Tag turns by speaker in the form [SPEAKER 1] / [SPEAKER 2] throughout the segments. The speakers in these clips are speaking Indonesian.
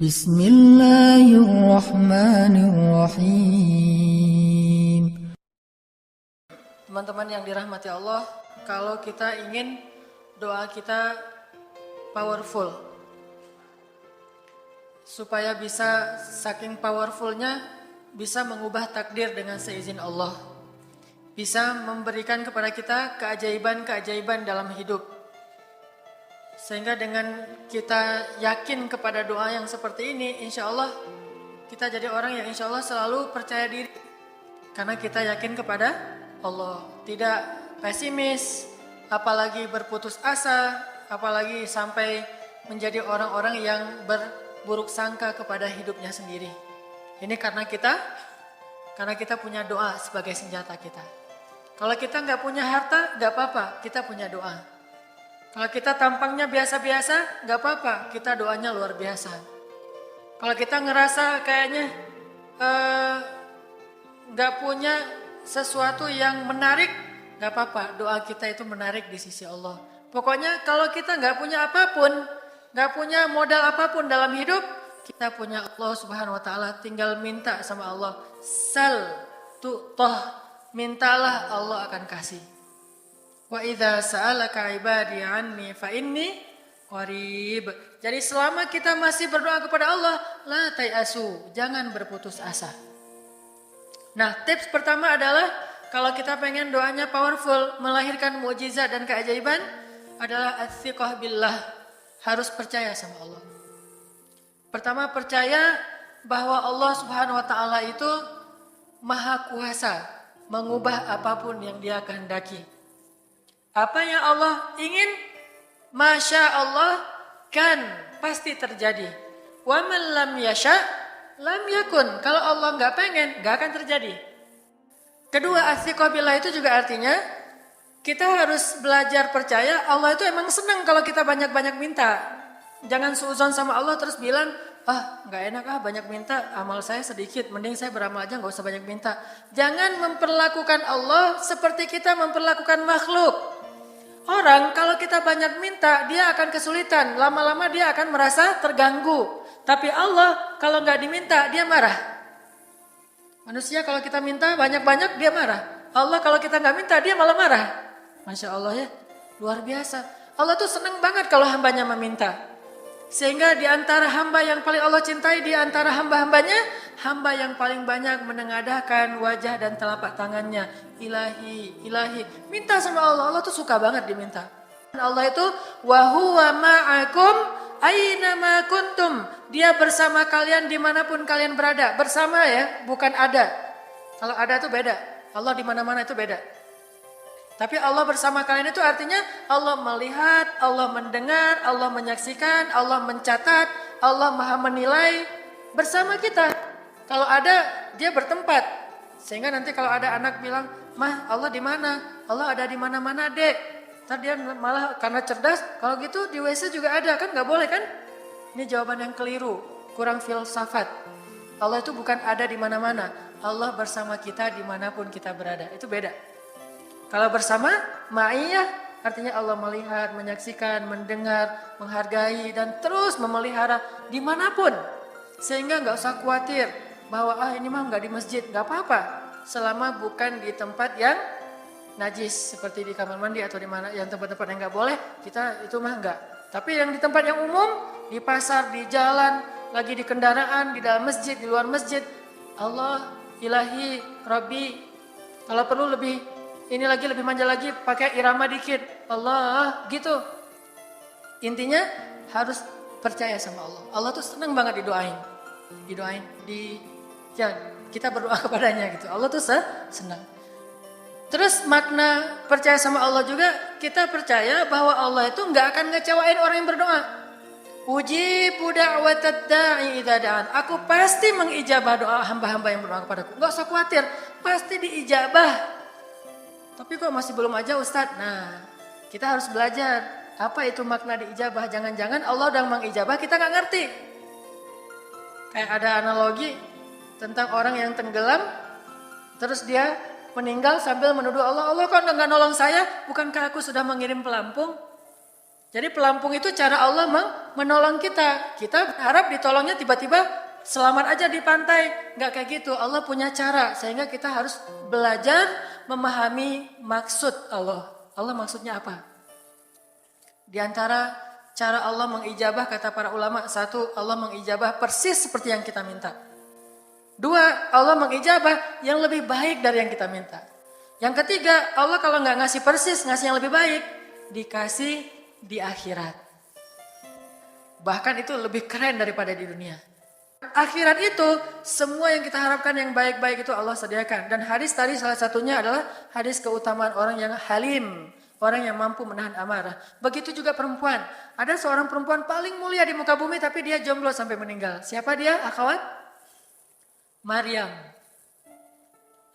[SPEAKER 1] Bismillahirrahmanirrahim.
[SPEAKER 2] Teman-teman yang dirahmati Allah, kalau kita ingin doa kita powerful, supaya bisa saking powerfulnya bisa mengubah takdir dengan seizin Allah, bisa memberikan kepada kita keajaiban-keajaiban dalam hidup. Sehingga dengan kita yakin kepada doa yang seperti ini, insya Allah kita jadi orang yang insya Allah selalu percaya diri. Karena kita yakin kepada Allah, tidak pesimis, apalagi berputus asa, apalagi sampai menjadi orang-orang yang berburuk sangka kepada hidupnya sendiri. Ini karena kita punya doa sebagai senjata kita. Kalau kita nggak punya harta, nggak apa-apa, kita punya doa. Kalau kita tampangnya biasa-biasa, nggak apa-apa, kita doanya luar biasa. Kalau kita ngerasa kayaknya nggak punya sesuatu yang menarik, nggak apa-apa, doa kita itu menarik di sisi Allah. Pokoknya kalau kita nggak punya apapun, nggak punya modal apapun dalam hidup, kita punya Allah Subhanahu Wa Taala, tinggal minta sama Allah. Sal tu'toh, mintalah Allah akan kasih. Wa idza sa'alaka ibadi anni fa inni qarib. Jadi selama kita masih berdoa kepada Allah, la tayasu, jangan berputus asa. Nah, tips pertama adalah kalau kita pengen doanya powerful, melahirkan mukjizat dan keajaiban, adalah ats-tsiqah billah, harus percaya sama Allah. Pertama, percaya bahwa Allah Subhanahu wa taala itu Maha Kuasa mengubah apapun yang Dia kehendaki. Apa yang Allah ingin, Masya Allah kan pasti terjadi. Wa man lam yasha lam yakun. Kalau Allah nggak pengen, nggak akan terjadi. Kedua, ats-tsiqah billah itu juga artinya kita harus belajar percaya Allah itu emang senang kalau kita banyak-banyak minta. Jangan suudzon sama Allah terus bilang, nggak enak banyak minta, amal saya sedikit, mending saya beramal aja nggak usah banyak minta. Jangan memperlakukan Allah seperti kita memperlakukan makhluk. Orang kalau kita banyak minta, dia akan kesulitan. Lama-lama dia akan merasa terganggu. Tapi Allah kalau nggak diminta, dia marah. Manusia kalau kita minta banyak-banyak, dia marah. Allah kalau kita nggak minta, dia malah marah. Masya Allah ya, luar biasa. Allah tuh senang banget kalau hambanya meminta. Sehingga di antara hamba yang paling Allah cintai, di antara hamba-hambanya, hamba yang paling banyak menengadahkan wajah dan telapak tangannya. Ilahi, ilahi. Minta sama Allah, Allah tuh suka banget diminta. Allah itu, wa huwa ma'akum aina ma kuntum. Dia bersama kalian dimanapun kalian berada. Bersama ya, bukan ada. Kalau ada itu beda. Allah di mana-mana itu beda. Tapi Allah bersama kalian itu artinya Allah melihat, Allah mendengar, Allah menyaksikan, Allah mencatat, Allah maha menilai bersama kita. Kalau ada, dia bertempat. Sehingga nanti kalau ada anak bilang, "Mah, Allah di mana?" Allah ada di mana-mana, Dek. Ntar dia malah karena cerdas, kalau gitu di WC juga ada, kan nggak boleh kan? Ini jawaban yang keliru, kurang filsafat. Allah itu bukan ada di mana-mana. Allah bersama kita dimanapun kita berada. Itu beda. Kalau bersama, ma'iyah artinya Allah melihat, menyaksikan, mendengar, menghargai, dan terus memelihara dimanapun. Sehingga nggak usah khawatir bahwa ini mah nggak di masjid, nggak apa-apa. Selama bukan di tempat yang najis, seperti di kamar mandi atau di mana yang tempat-tempat yang nggak boleh, kita itu mah nggak. Tapi yang di tempat yang umum, di pasar, di jalan, lagi di kendaraan, di dalam masjid, di luar masjid, Allah, ilahi, Rabbi, kalau perlu lebih lebih manja lagi, pakai irama dikit. Allah, gitu. Intinya harus percaya sama Allah. Allah tuh senang banget didoain. Kita berdoa kepadanya gitu. Allah tuh senang. Terus makna percaya sama Allah juga, kita percaya bahwa Allah itu nggak akan ngecewain orang yang berdoa. Ujibu da'watad da'i idza da'an. Aku pasti mengijabah doa hamba-hamba yang berdoa kepadaku. Enggak usah khawatir, pasti diijabah. Tapi kok masih belum aja Ustadz? Nah, kita harus belajar. Apa itu makna diijabah? Jangan-jangan Allah udah mengijabah, kita nggak ngerti. Kayak ada analogi tentang orang yang tenggelam, terus dia meninggal sambil menuduh Allah. Allah kok nggak nolong saya? Bukankah aku sudah mengirim pelampung? Jadi pelampung itu cara Allah menolong kita. Kita harap ditolongnya tiba-tiba selamat aja di pantai. Nggak kayak gitu. Allah punya cara sehingga kita harus belajar memahami maksud Allah. Allah maksudnya apa? Di antara cara Allah mengijabah kata para ulama, satu, Allah mengijabah persis seperti yang kita minta. Dua, Allah mengijabah yang lebih baik dari yang kita minta. Yang ketiga, Allah kalau nggak ngasih persis, ngasih yang lebih baik, dikasih di akhirat. Bahkan itu lebih keren daripada di dunia. Akhirat itu semua yang kita harapkan yang baik-baik itu Allah sediakan. Dan hadis tadi salah satunya adalah hadis keutamaan orang yang halim. Orang yang mampu menahan amarah. Begitu juga perempuan. Ada seorang perempuan paling mulia di muka bumi tapi dia jomblo sampai meninggal. Siapa dia, akhwat? Maryam.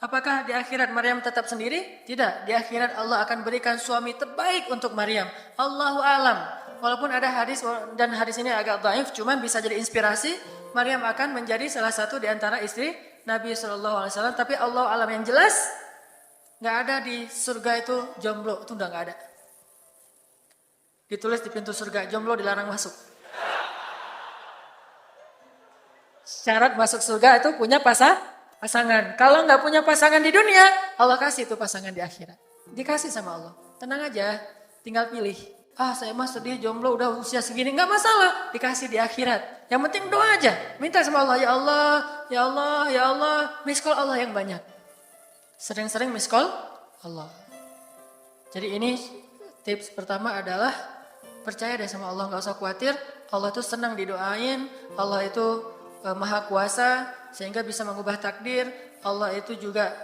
[SPEAKER 2] Apakah di akhirat Maryam tetap sendiri? Tidak. Di akhirat Allah akan berikan suami terbaik untuk Maryam. Allahu alam. Walaupun ada hadis dan hadis ini agak dhaif, cuman bisa jadi inspirasi. Maryam akan menjadi salah satu di antara istri Nabi SAW. Tapi Allah alam yang jelas, nggak ada di surga itu jomblo. Itu udah nggak ada. Ditulis di pintu surga, jomblo dilarang masuk. Syarat masuk surga itu punya pasangan. Kalau nggak punya pasangan di dunia, Allah kasih itu pasangan di akhirat. Dikasih sama Allah. Tenang aja, tinggal pilih. Saya mah sedih jomblo udah usia segini, nggak masalah. Dikasih di akhirat. Yang penting doa aja. Minta sama Allah, ya Allah, ya Allah, ya Allah. Miss call Allah yang banyak. Sering-sering miss call Allah. Jadi ini tips pertama adalah percaya deh sama Allah, nggak usah khawatir. Allah itu senang didoain. Allah itu maha kuasa sehingga bisa mengubah takdir. Allah itu juga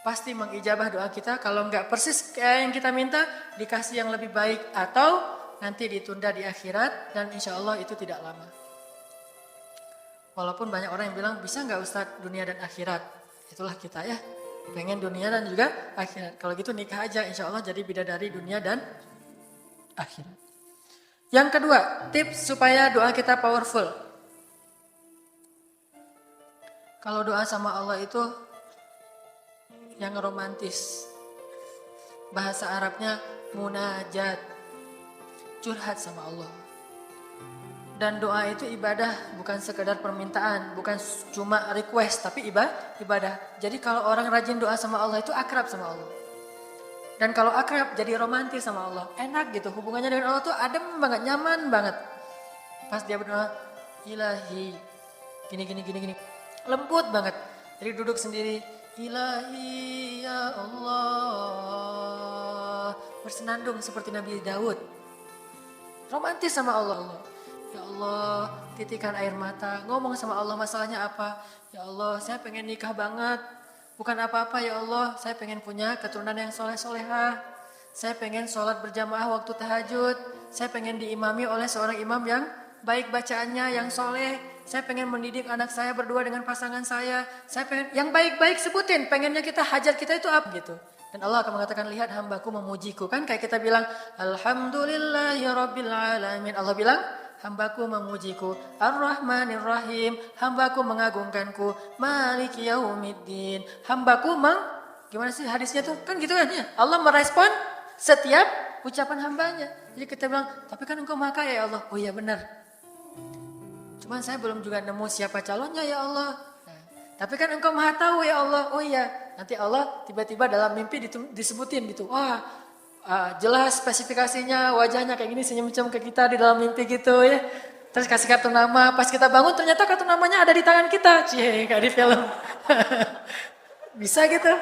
[SPEAKER 2] pasti mengijabah doa kita. Kalau nggak persis kayak yang kita minta, dikasih yang lebih baik atau nanti ditunda di akhirat dan insya Allah itu tidak lama. Walaupun banyak orang yang bilang bisa nggak Ustadz dunia dan akhirat? Itulah kita ya, pengen dunia dan juga akhirat. Kalau gitu nikah aja, insya Allah jadi bidadari dunia dan akhirat. Yang kedua, tips supaya doa kita powerful. Kalau doa sama Allah itu yang romantis. Bahasa Arabnya munajat. Curhat sama Allah. Dan doa itu ibadah, bukan sekedar permintaan, bukan cuma request, tapi ibadah. Jadi kalau orang rajin doa sama Allah itu akrab sama Allah. Dan kalau akrab jadi romantis sama Allah. Enak gitu, hubungannya dengan Allah tuh adem banget, nyaman banget. Pas dia berdoa, ilahi, gini. Lembut banget. Jadi duduk sendiri, ilahi ya Allah. Bersenandung seperti Nabi Daud. Romantis sama Allah. Ya Allah, titikan air mata. Ngomong sama Allah masalahnya apa. Ya Allah, saya pengen nikah banget. Bukan apa-apa ya Allah, saya pengen punya keturunan yang soleh-solehah. Saya pengen sholat berjamaah waktu tahajud. Saya pengen diimami oleh seorang imam yang baik bacaannya, yang soleh. Saya pengen mendidik anak saya berdua dengan pasangan saya. Saya pengen, yang baik-baik sebutin. Pengennya kita, hajat kita itu apa gitu. Dan Allah akan mengatakan, lihat hambaku memujiku. Kan kayak kita bilang, Alhamdulillahirrabbilalamin. Allah bilang, hambaku memujiku. Ar-Rahmanir-Rahim. Hambaku mengagungkanku. Maliki yaumiddin. Hambaku gimana sih hadisnya tuh? Kan gitu kan ya. Allah merespon setiap ucapan hambanya. Jadi kita bilang, tapi kan engkau maha kaya ya Allah. Oh iya benar. Cuman saya belum juga nemu siapa calonnya ya Allah. Nah, tapi kan engkau maha tahu ya Allah. Oh iya. Nanti Allah tiba-tiba dalam mimpi disebutin gitu. Wah jelas spesifikasinya, wajahnya kayak gini, senyum-senyum ke kita di dalam mimpi gitu ya. Terus kasih kartu nama. Pas kita bangun ternyata kartu namanya ada di tangan kita. Cie, kayak di film. Bisa gitu.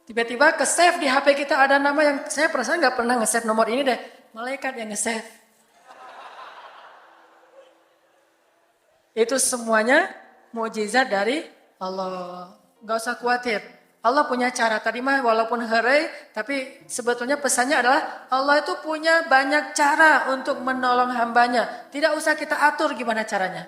[SPEAKER 2] Tiba-tiba ke save di HP kita ada nama yang saya perasaan gak pernah nge-save nomor ini deh. Malaikat yang nge-save. Itu semuanya mukjizat dari Allah. Gak usah khawatir. Allah punya cara. Tadi mah walaupun herai, tapi sebetulnya pesannya adalah Allah itu punya banyak cara untuk menolong hambanya. Tidak usah kita atur gimana caranya.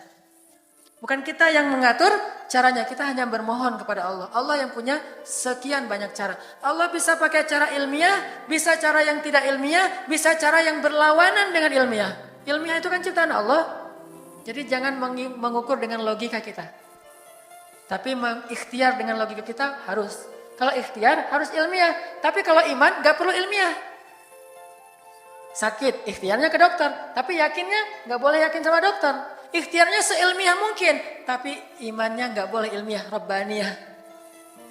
[SPEAKER 2] Bukan kita yang mengatur caranya. Kita hanya bermohon kepada Allah. Allah yang punya sekian banyak cara. Allah bisa pakai cara ilmiah, bisa cara yang tidak ilmiah, bisa cara yang berlawanan dengan ilmiah. Ilmiah itu kan ciptaan Allah. Jadi jangan mengukur dengan logika kita. Tapi mengikhtiar dengan logika kita harus. Kalau ikhtiar harus ilmiah. Tapi kalau iman gak perlu ilmiah. Sakit, ikhtiarnya ke dokter. Tapi yakinnya nggak boleh yakin sama dokter. Ikhtiarnya seilmiah mungkin, tapi imannya nggak boleh ilmiah, rabbaniyah.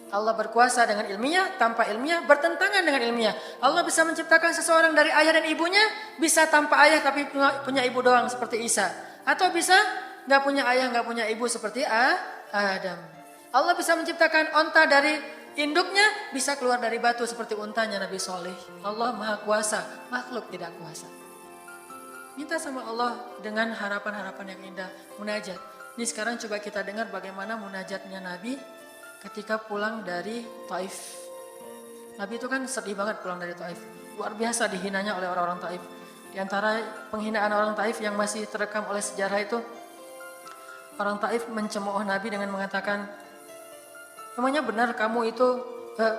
[SPEAKER 2] Allah berkuasa dengan ilmiah, tanpa ilmiah, bertentangan dengan ilmiah. Allah bisa menciptakan seseorang dari ayah dan ibunya, bisa tanpa ayah tapi punya ibu doang seperti Isa. Atau bisa nggak punya ayah, nggak punya ibu seperti Adam. Allah bisa menciptakan onta dari induknya, bisa keluar dari batu seperti untanya Nabi Soleh. Allah maha kuasa, makhluk tidak kuasa. Minta sama Allah dengan harapan-harapan yang indah, munajat. Ini sekarang coba kita dengar bagaimana munajatnya Nabi ketika pulang dari Taif. Nabi itu kan sedih banget pulang dari Taif. Luar biasa dihinanya oleh orang-orang Taif. Di antara penghinaan orang Taif yang masih terekam oleh sejarah itu, orang Taif mencemooh Nabi dengan mengatakan, emangnya benar kamu itu,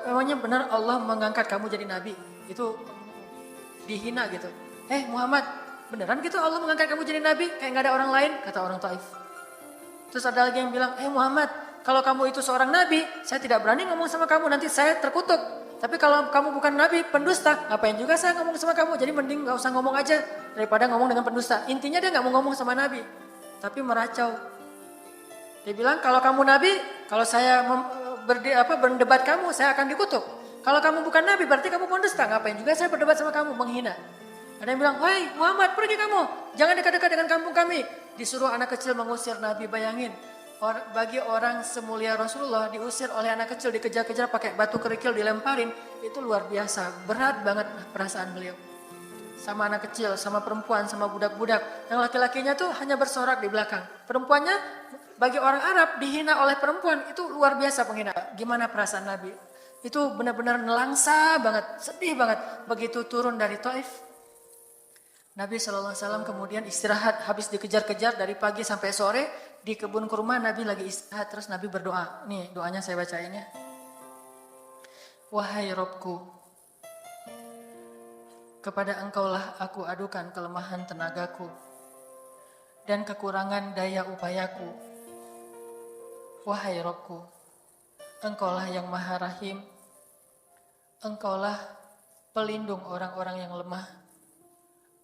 [SPEAKER 2] emangnya benar Allah mengangkat kamu jadi Nabi? Itu dihina gitu. Muhammad, beneran gitu Allah mengangkat kamu jadi Nabi? Kayak gak ada orang lain, kata orang Taif. Terus ada lagi yang bilang, Muhammad, kalau kamu itu seorang Nabi, saya tidak berani ngomong sama kamu, nanti saya terkutuk. Tapi kalau kamu bukan Nabi, pendusta, ngapain juga saya ngomong sama kamu? Jadi mending gak usah ngomong aja, daripada ngomong dengan pendusta. Intinya dia gak mau ngomong sama Nabi, tapi meracau. Dia bilang, kalau kamu Nabi, kalau saya berdebat kamu, saya akan dikutuk. Kalau kamu bukan Nabi, berarti kamu pendusta. Ngapain juga saya berdebat sama kamu, menghina. Ada yang bilang, wahai Muhammad, pergi kamu, jangan dekat-dekat dengan kampung kami. Disuruh anak kecil mengusir Nabi, bayangin. Bagi orang semulia Rasulullah diusir oleh anak kecil, dikejar-kejar pakai batu kerikil dilemparin, itu luar biasa, berat banget perasaan beliau. Sama anak kecil, sama perempuan, sama budak-budak. Yang laki-lakinya tuh hanya bersorak di belakang. Perempuannya bagi orang Arab dihina oleh perempuan, itu luar biasa penghinaan. Gimana perasaan Nabi? Itu benar-benar nelangsa banget, sedih banget. Begitu turun dari Taif, Nabi SAW kemudian istirahat, habis dikejar-kejar dari pagi sampai sore. Di kebun kurma Nabi lagi istirahat, terus Nabi berdoa. Nih doanya saya bacain ya. Wahai Robku, kepada Engkaulah aku adukan kelemahan tenagaku dan kekurangan daya upayaku. Wahai Robku, Engkaulah yang Maha Rahim, Engkaulah pelindung orang-orang yang lemah,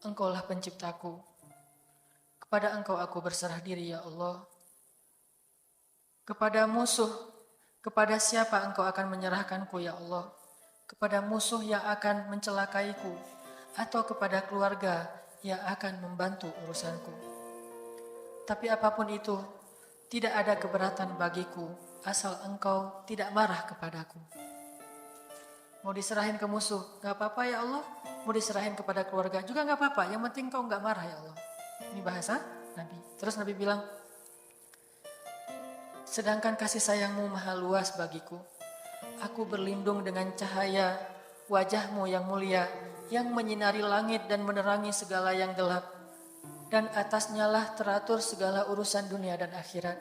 [SPEAKER 2] Engkaulah penciptaku. Kepada Engkau aku berserah diri ya Allah. Kepada musuh, kepada siapa Engkau akan menyerahkanku ya Allah? Kepada musuh yang akan mencelakaiku, atau kepada keluarga yang akan membantu urusanku. Tapi apapun itu, tidak ada keberatan bagiku, asal Engkau tidak marah kepadaku. Mau diserahin ke musuh, gak apa-apa ya Allah. Mau diserahin kepada keluarga juga gak apa-apa, yang penting Engkau gak marah ya Allah. Ini bahasa Nabi. Terus Nabi bilang, sedangkan kasih sayangmu maha luas bagiku, aku berlindung dengan cahaya wajahmu yang mulia, yang menyinari langit dan menerangi segala yang gelap. Dan atasnya lah teratur segala urusan dunia dan akhirat.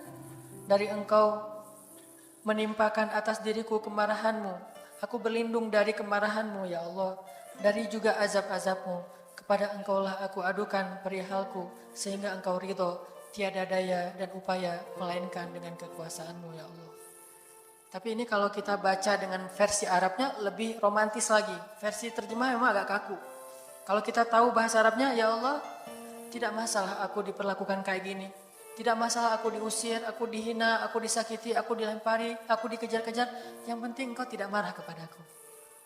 [SPEAKER 2] Dari Engkau menimpakan atas diriku kemarahanmu, aku berlindung dari kemarahanmu ya Allah, dari juga azab-azabmu. Kepada Engkaulah aku adukan perihalku, sehingga Engkau ridho, tiada daya dan upaya melainkan dengan kekuasaanmu ya Allah. Tapi ini kalau kita baca dengan versi Arabnya lebih romantis lagi. Versi terjemah memang agak kaku. Kalau kita tahu bahasa Arabnya, ya Allah, tidak masalah aku diperlakukan kayak gini. Tidak masalah aku diusir, aku dihina, aku disakiti, aku dilempari, aku dikejar-kejar. Yang penting Engkau tidak marah kepadaku.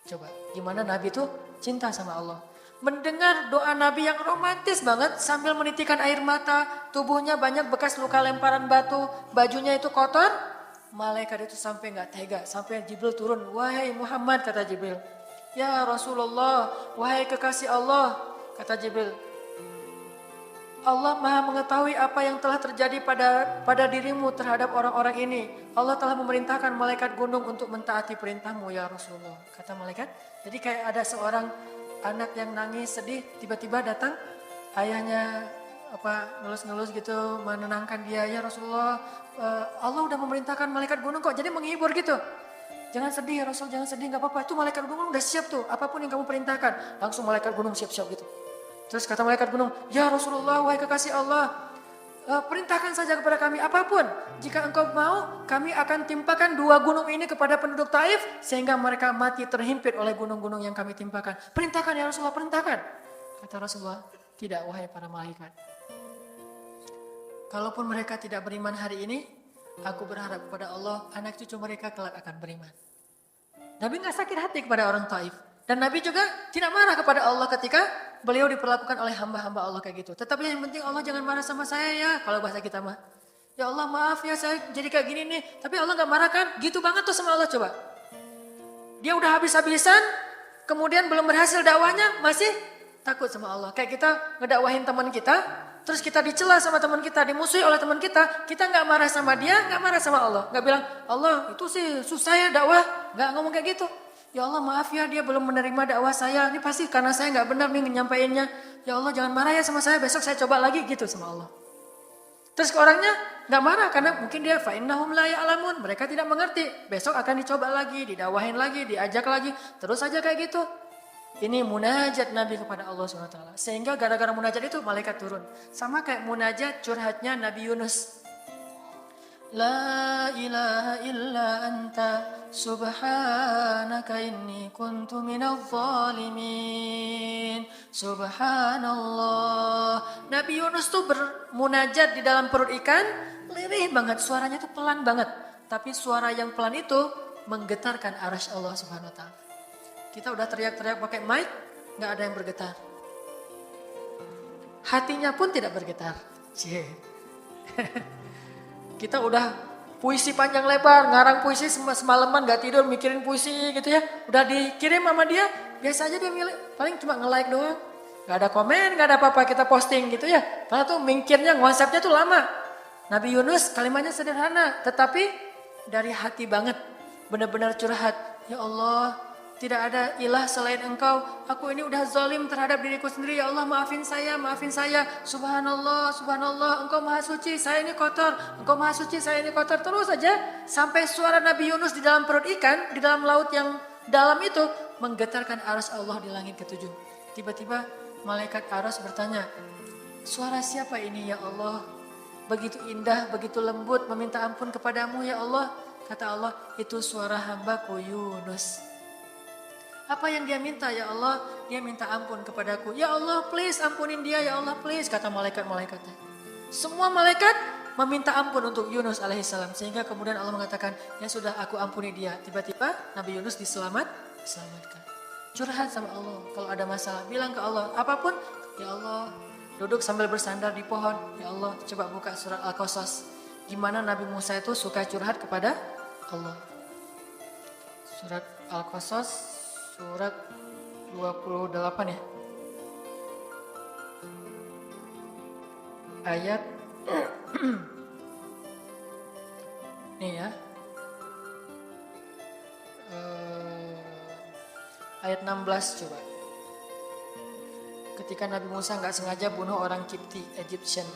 [SPEAKER 2] Coba, gimana Nabi itu cinta sama Allah. Mendengar doa Nabi yang romantis banget sambil menitikan air mata, tubuhnya banyak bekas luka lemparan batu, bajunya itu kotor. Malaikat itu sampai gak tega, sampai Jibril turun. Wahai Muhammad, kata Jibril. Ya Rasulullah, wahai kekasih Allah, kata Jibril. Allah maha mengetahui apa yang telah terjadi pada dirimu terhadap orang-orang ini. Allah telah memerintahkan malaikat gunung untuk mentaati perintahmu ya Rasulullah. Kata malaikat, jadi kayak ada seorang anak yang nangis sedih, tiba-tiba datang ayahnya ngelus-ngelus gitu menenangkan dia. Ya Rasulullah, Allah udah memerintahkan malaikat gunung kok, jadi menghibur gitu. Jangan sedih ya Rasul, jangan sedih, gak apa-apa, itu malaikat gunung udah siap tuh, apapun yang kamu perintahkan. Langsung malaikat gunung siap-siap gitu. Terus kata malaikat gunung, ya Rasulullah, wahai kekasih Allah, perintahkan saja kepada kami apapun. Jika engkau mau, kami akan timpakan 2 gunung ini kepada penduduk Taif, sehingga mereka mati terhimpit oleh gunung-gunung yang kami timpakan. Perintahkan ya Rasulullah, perintahkan. Kata Rasulullah, tidak wahai para malaikat. Kalaupun mereka tidak beriman hari ini, aku berharap kepada Allah anak cucu mereka kelak akan beriman. Nabi nggak sakit hati kepada orang Taif. Dan Nabi juga tidak marah kepada Allah ketika beliau diperlakukan oleh hamba-hamba Allah kayak gitu. Tetapi yang penting Allah jangan marah sama saya ya, kalau bahasa kita mah. Ya Allah maaf ya saya jadi kayak gini nih. Tapi Allah nggak marah kan? Gitu banget tuh sama Allah coba. Dia udah habis-habisan, kemudian belum berhasil dakwahnya, masih takut sama Allah. Kayak kita ngedakwahin teman kita, terus kita dicela sama teman kita, dimusuhi oleh teman kita nggak marah sama dia, nggak marah sama Allah. Nggak bilang, Allah itu sih susah ya dakwah. Nggak ngomong kayak gitu. Ya Allah maaf ya dia belum menerima dakwah saya. Ini pasti karena saya nggak benar nih nyampaiinnya. Ya Allah jangan marah ya sama saya, besok saya coba lagi gitu sama Allah. Terus ke orangnya nggak marah karena mungkin dia fa'innahum la ya'lamun. Mereka tidak mengerti. Besok akan dicoba lagi, didakwahin lagi, diajak lagi. Terus aja kayak gitu. Ini munajat Nabi kepada Allah SWT. Sehingga gara-gara munajat itu malaikat turun. Sama kayak munajat curhatnya Nabi Yunus. La ilaha illa anta subhanaka inni kuntu minadh zalimin. Subhanallah. Nabi Yunus tuh bermunajat di dalam perut ikan, lirih banget, suaranya tuh pelan banget. Tapi suara yang pelan itu menggetarkan arasy Allah Subhanahu wa taala. Kita udah teriak-teriak pakai mic, nggak ada yang bergetar. Hatinya pun tidak bergetar. Cie. Kita udah puisi panjang lebar, ngarang puisi semalaman gak tidur mikirin puisi gitu ya. Udah dikirim sama dia, biasa aja dia paling cuma nge-like doang. Gak ada komen, gak ada apa-apa kita posting gitu ya. Padahal tuh mikirnya, konsepnya tuh lama. Nabi Yunus kalimatnya sederhana, tetapi dari hati banget. Benar-benar curhat. Ya Allah, tidak ada ilah selain engkau. Aku ini udah zalim terhadap diriku sendiri. Ya Allah maafin saya, maafin saya. Subhanallah, subhanallah. Engkau maha suci, saya ini kotor. Engkau maha suci, saya ini kotor. Terus saja sampai suara Nabi Yunus di dalam perut ikan, di dalam laut yang dalam itu menggetarkan arasy Allah di langit ketujuh. Tiba-tiba malaikat arasy bertanya, suara siapa ini ya Allah? Begitu indah, begitu lembut meminta ampun kepadamu ya Allah. Kata Allah, itu suara hambaku Yunus. Apa yang dia minta ya Allah? Dia minta ampun kepadaku. Ya Allah please ampunin dia ya Allah please. Kata malaikat-malaikatnya. Semua malaikat meminta ampun untuk Yunus alaihissalam. Sehingga kemudian Allah mengatakan ya sudah aku ampuni dia. Tiba-tiba Nabi Yunus diselamatkan. Curhat sama Allah. Kalau ada masalah bilang ke Allah. Apapun ya Allah. Duduk sambil bersandar di pohon. Ya Allah coba buka surat Al-Qasas. Gimana Nabi Musa itu suka curhat kepada Allah. Surat Al-Qasas. Surat 28 ya. Ayat nih ya. Ayat 16 coba. Ketika Nabi Musa nggak sengaja bunuh orang Kipti, Egyptian.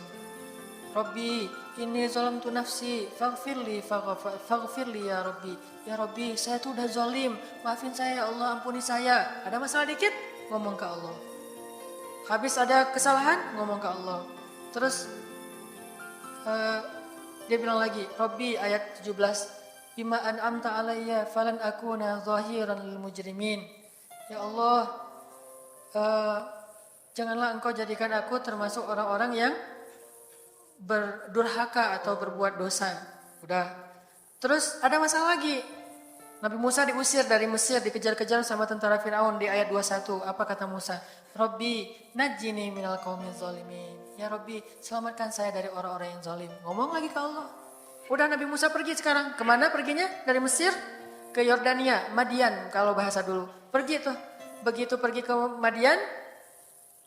[SPEAKER 2] Rabbi, ini zalamtu nafsi, faghfirli ya Rabbi. Ya Rabbi, saya tuh udah zalim, maafin saya ya Allah, ampuni saya. Ada masalah dikit, ngomong ke Allah. Habis ada kesalahan, ngomong ke Allah. Terus dia bilang lagi, Rabbi ayat 17, bima an'amta alayya falan akuna zahiran lil mujrimin. Ya Allah, janganlah engkau jadikan aku termasuk orang-orang yang berdurhaka atau berbuat dosa. Udah. Terus ada masalah lagi. Nabi Musa diusir dari Mesir, dikejar-kejar sama tentara Firaun di ayat 21. Apa kata Musa? Rabbi, najjini minal qaumil zalimin. Ya Rabbi, selamatkan saya dari orang-orang yang zalim. Ngomong lagi ke Allah. Udah Nabi Musa pergi sekarang. Kemana perginya? Dari Mesir ke Yordania, Madian kalau bahasa dulu. Pergi tuh. Begitu pergi ke Madian,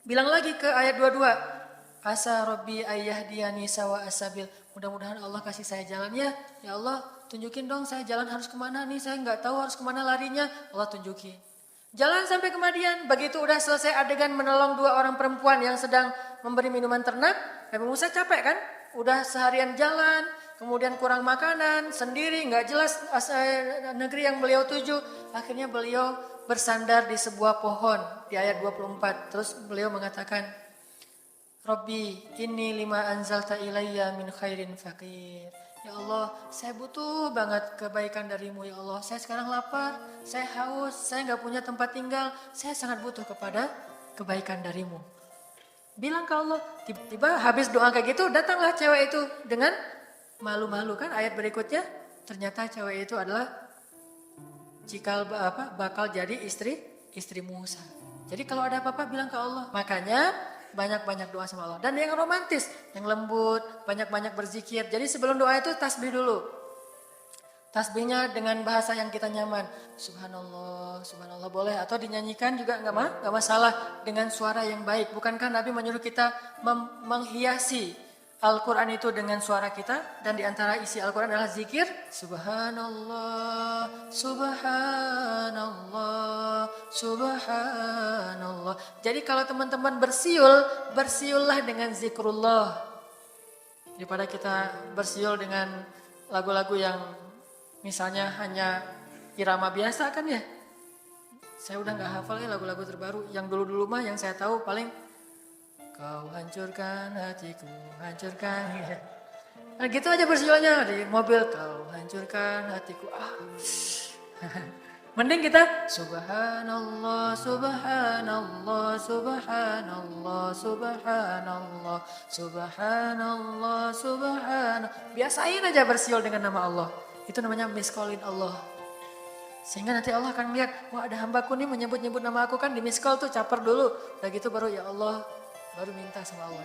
[SPEAKER 2] bilang lagi ke ayat 22. Asa Rabbi ayyahdiyani sawa asabil. Mudah-mudahan Allah kasih saya jalan ya. Ya Allah, tunjukin dong saya jalan harus kemana nih. Saya nggak tahu harus kemana larinya. Allah tunjukin. Jalan sampai ke Madian. Begitu udah selesai adegan menolong dua orang perempuan yang sedang memberi minuman ternak. Nabi Musa capek kan? Udah seharian jalan. Kemudian kurang makanan. Sendiri nggak jelas negeri yang beliau tuju. Akhirnya beliau bersandar di sebuah pohon. Di ayat 24. Terus beliau mengatakan, Rabbi, inni lima anzalta ilayya min khairin faqir. Ya Allah, saya butuh banget kebaikan darimu ya Allah. Saya sekarang lapar, saya haus, saya gak punya tempat tinggal. Saya sangat butuh kebaikan darimu. Bilang ke Allah, tiba-tiba habis doa kayak gitu datanglah cewek itu dengan malu-malu kan ayat berikutnya ternyata cewek itu adalah bakal jadi istri Musa. Jadi kalau ada apa-apa bilang ke Allah. Makanya banyak-banyak doa sama Allah. Dan yang romantis, yang lembut, banyak-banyak berzikir. Jadi sebelum doa itu tasbih dulu. Tasbihnya dengan bahasa yang kita nyaman. Subhanallah, subhanallah boleh. Atau dinyanyikan juga nggak masalah dengan suara yang baik. Bukankah Nabi menyuruh kita menghiasi Al-Quran itu dengan suara kita. Dan diantara isi Al-Quran adalah zikir. Subhanallah, subhanallah, subhanallah. Jadi kalau teman-teman bersiullah dengan zikrullah. Daripada kita bersiul dengan lagu-lagu yang misalnya hanya irama biasa kan ya. Saya udah gak hafal ya lagu-lagu terbaru. Yang dulu-dulu mah yang saya tahu paling kau hancurkan hatiku, hancurkan. Nah gitu aja bersiulnya di mobil. Kau hancurkan hatiku. Mending kita subhanallah, subhanallah, subhanallah, subhanallah, subhanallah, subhanallah. Biasain aja bersiul dengan nama Allah. Itu namanya miskolin Allah. Sehingga nanti Allah akan melihat, wah ada hambaku nih menyebut-nyebut nama aku kan di miskol tuh caper dulu. Udah gitu baru ya Allah, baru minta sama Allah.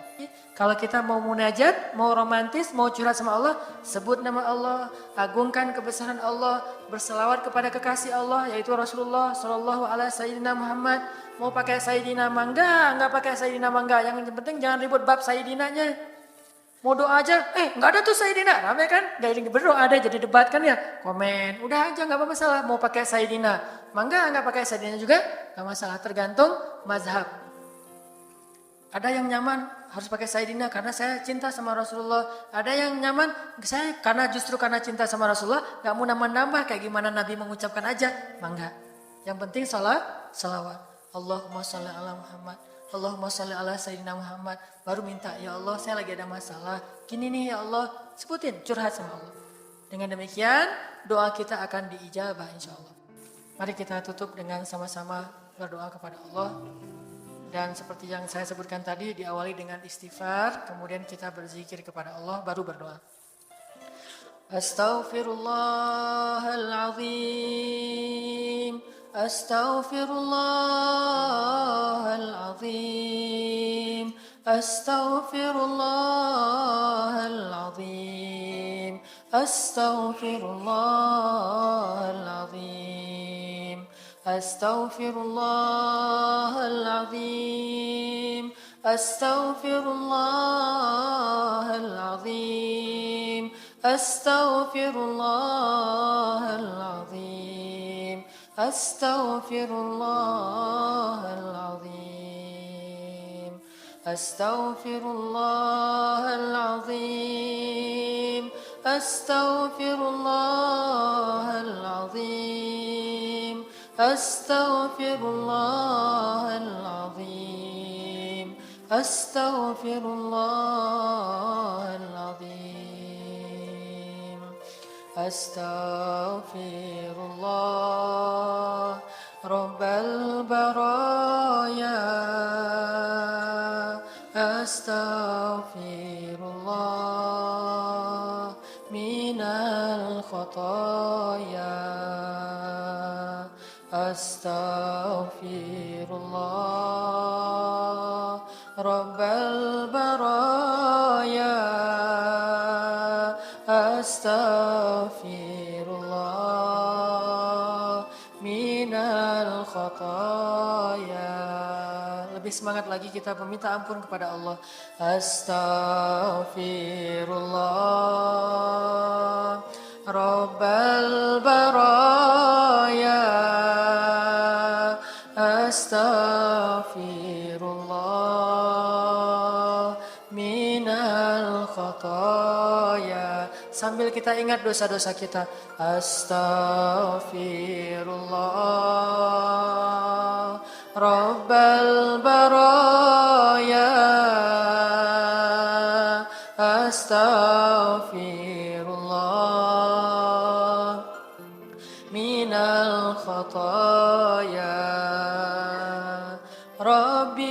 [SPEAKER 2] Kalau kita mau munajat, mau romantis, mau curhat sama Allah, sebut nama Allah, agungkan kebesaran Allah, berselawat kepada kekasih Allah yaitu Rasulullah sallallahu alaihi sayyidina Muhammad. Mau pakai sayyidina mangga, enggak pakai sayyidina mangga. Yang penting jangan ribut bab sayyidinanya. Mau doa aja, enggak ada tuh sayyidina, rame kan? Gak berdoa ada jadi debat kan ya? Komen, udah aja enggak apa masalah. Mau pakai sayyidina, mangga enggak pakai sayyidina juga enggak masalah, tergantung mazhab. Ada yang nyaman harus pakai sayyidina karena saya cinta sama Rasulullah. Ada yang nyaman saya justru karena cinta sama Rasulullah enggak mau nambah-nambah kayak gimana Nabi mengucapkan aja, mangga. Yang penting salawat. Allahumma sholli ala Muhammad. Allahumma sholli ala Sayyidina Muhammad. Baru minta, ya Allah saya lagi ada masalah. Gini nih ya Allah. Sebutin, curhat sama Allah. Dengan demikian doa kita akan diijabah insya Allah. Mari kita tutup dengan sama-sama berdoa kepada Allah. Dan seperti yang saya sebutkan tadi diawali dengan istighfar. Kemudian kita berzikir kepada Allah baru berdoa. Astaghfirullahaladzim. Astaghfirullahaladzim. Astaghfirullahaladzim. Astaghfirullahaladzim. Astaghfirullahaladzim. Astaghfirullahaladzim. Astaghfirullahaladzim. Astaghfirullahaladzim. Astaghfirullahaladzim. Astaghfirullahaladzim. Astaghfirullahaladzim. Astaghfirullahaladzim. Astaghfirullah Rabbal baraya. Astaghfirullah minal khataya. Astaghfirullah Rabbal baraya. Astaghfirullah minal khataya. Lebih semangat lagi kita meminta ampun kepada Allah. Astaghfirullah Rabbal baraya. Astaghfirullah minal khataya. Sambil kita ingat dosa-dosa kita. Astaghfirullah Rabbal baraya. Astaghfirullah minal khataya. Rabbi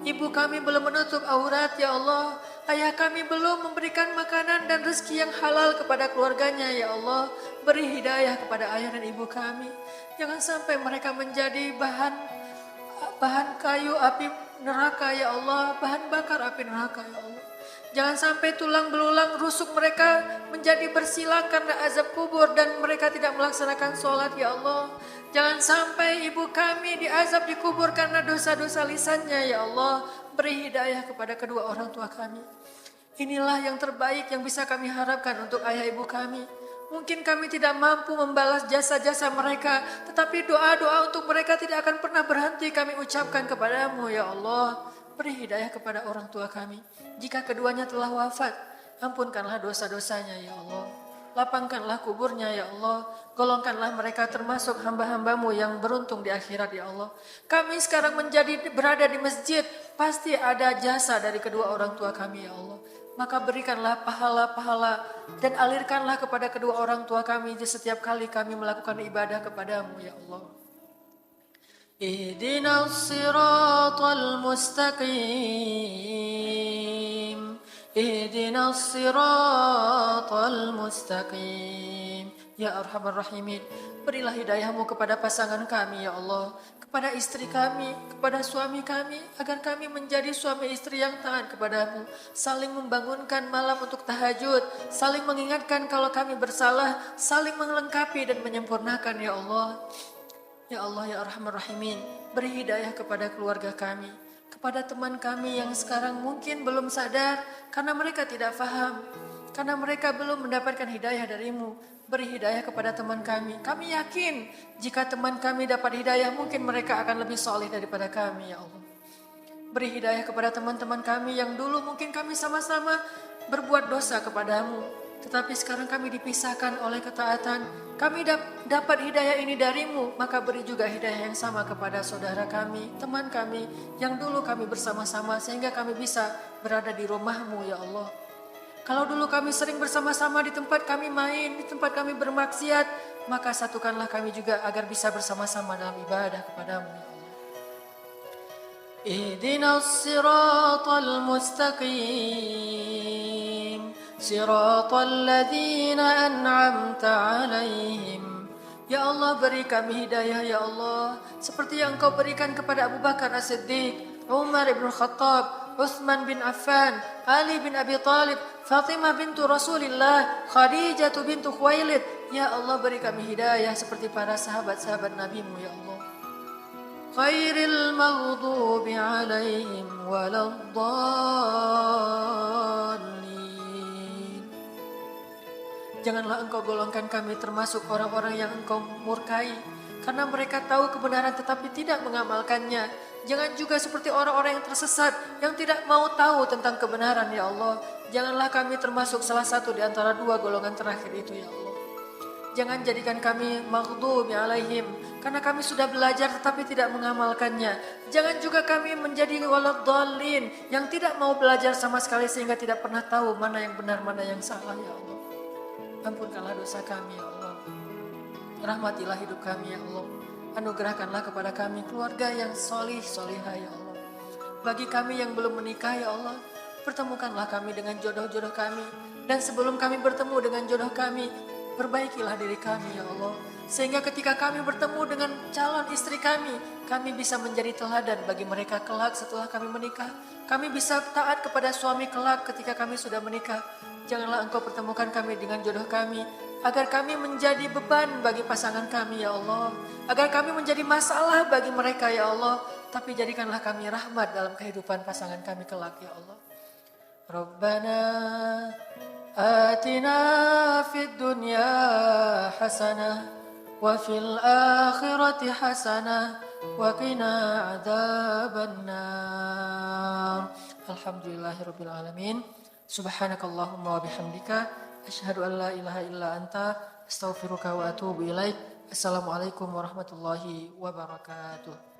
[SPEAKER 2] Ibu kami belum menutup aurat ya Allah. Ayah kami belum memberikan makanan dan rezeki yang halal kepada keluarganya ya Allah. Beri hidayah kepada ayah dan ibu kami. Jangan sampai mereka menjadi bahan kayu api neraka ya Allah. Bahan bakar api neraka ya Allah. Jangan sampai tulang belulang rusuk mereka menjadi bersilang karena azab kubur dan mereka tidak melaksanakan sholat ya Allah. Jangan sampai ibu kami diazab di kubur karena dosa-dosa lisannya ya Allah. Beri hidayah kepada kedua orang tua kami. Inilah yang terbaik yang bisa kami harapkan untuk ayah ibu kami. Mungkin kami tidak mampu membalas jasa-jasa mereka, tetapi doa-doa untuk mereka tidak akan pernah berhenti kami ucapkan kepadamu ya Allah. Beri hidayah kepada orang tua kami. Jika keduanya telah wafat, ampunkanlah dosa-dosanya ya Allah. Lapangkanlah kuburnya ya Allah. Golongkanlah mereka termasuk hamba-hambamu yang beruntung di akhirat ya Allah. Kami sekarang berada di masjid, pasti ada jasa dari kedua orang tua kami ya Allah. Maka berikanlah pahala-pahala dan alirkanlah kepada kedua orang tua kami di setiap kali kami melakukan ibadah kepadamu ya Allah. Ihdinas siratal mustaqim. Ihdinas siratal mustaqim. Ya Arhamar Rahimin, berilah hidayahmu kepada pasangan kami ya Allah, kepada istri kami, kepada suami kami, agar kami menjadi suami istri yang taat kepadamu, saling membangunkan malam untuk tahajud, saling mengingatkan kalau kami bersalah, saling melengkapi dan menyempurnakan ya Allah. Ya Allah ya Arhamar Rahimin, beri hidayah kepada keluarga kami, kepada teman kami yang sekarang mungkin belum sadar karena mereka tidak faham, karena mereka belum mendapatkan hidayah darimu. Beri hidayah kepada teman kami. Kami yakin jika teman kami dapat hidayah mungkin mereka akan lebih soleh daripada kami ya Allah. Beri hidayah kepada teman-teman kami yang dulu mungkin kami sama-sama berbuat dosa kepadamu, tetapi sekarang kami dipisahkan oleh ketaatan. Kami dapat hidayah ini darimu, maka beri juga hidayah yang sama kepada saudara kami, teman kami yang dulu kami bersama-sama sehingga kami bisa berada di rumahmu ya Allah. Kalau dulu kami sering bersama-sama di tempat kami main, di tempat kami bermaksiat, maka satukanlah kami juga agar bisa bersama-sama dalam ibadah kepadamu ya Allah. Ihdinas siratal mustaqim. Siratal ladzina an'amta alaihim. Ya Allah, beri kami hidayah ya Allah, seperti yang Engkau berikan kepada Abu Bakar As-Siddiq, Umar ibn Khattab, Utsman bin Affan, Ali bin Abi Talib, Fatimah bintu Rasulillah, Khadijah bintu Khuwailid. Ya Allah, beri kami hidayah seperti para sahabat-sahabat Nabi-Mu ya Allah. Khairil maghdubi alaihim waladdallin. Janganlah Engkau golongkan kami termasuk orang-orang yang Engkau murkai karena mereka tahu kebenaran tetapi tidak mengamalkannya. Jangan juga seperti orang-orang yang tersesat yang tidak mau tahu tentang kebenaran ya Allah. Janganlah kami termasuk salah satu di antara dua golongan terakhir itu ya Allah. Jangan jadikan kami maghdubi alaihim karena kami sudah belajar tetapi tidak mengamalkannya. Jangan juga kami menjadi waladdallin yang tidak mau belajar sama sekali sehingga tidak pernah tahu mana yang benar mana yang salah ya Allah. Ampunkanlah dosa kami ya Allah. Rahmatilah hidup kami ya Allah. Anugerahkanlah kepada kami keluarga yang solihah ya Allah. Bagi kami yang belum menikah ya Allah, pertemukanlah kami dengan jodoh-jodoh kami. Dan sebelum kami bertemu dengan jodoh kami, perbaikilah diri kami ya Allah. Sehingga ketika kami bertemu dengan calon istri kami bisa menjadi teladan bagi mereka kelak setelah kami menikah. Kami bisa taat kepada suami kelak ketika kami sudah menikah. Janganlah Engkau pertemukan kami dengan jodoh kami, agar kami menjadi beban bagi pasangan kami ya Allah. Agar kami menjadi masalah bagi mereka ya Allah. Tapi jadikanlah kami rahmat dalam kehidupan pasangan kami kelak ya Allah. Rabbana atina fid dunya hasanah wa fil akhirati hasanah wa qina adzabannar. Alhamdulillahirabbil alamin. Subhanakallahumma wa bihamdika asyhadu an la ilaha illa anta astaghfiruka wa atubu ilaik. Assalamualaikum warahmatullahi wabarakatuh.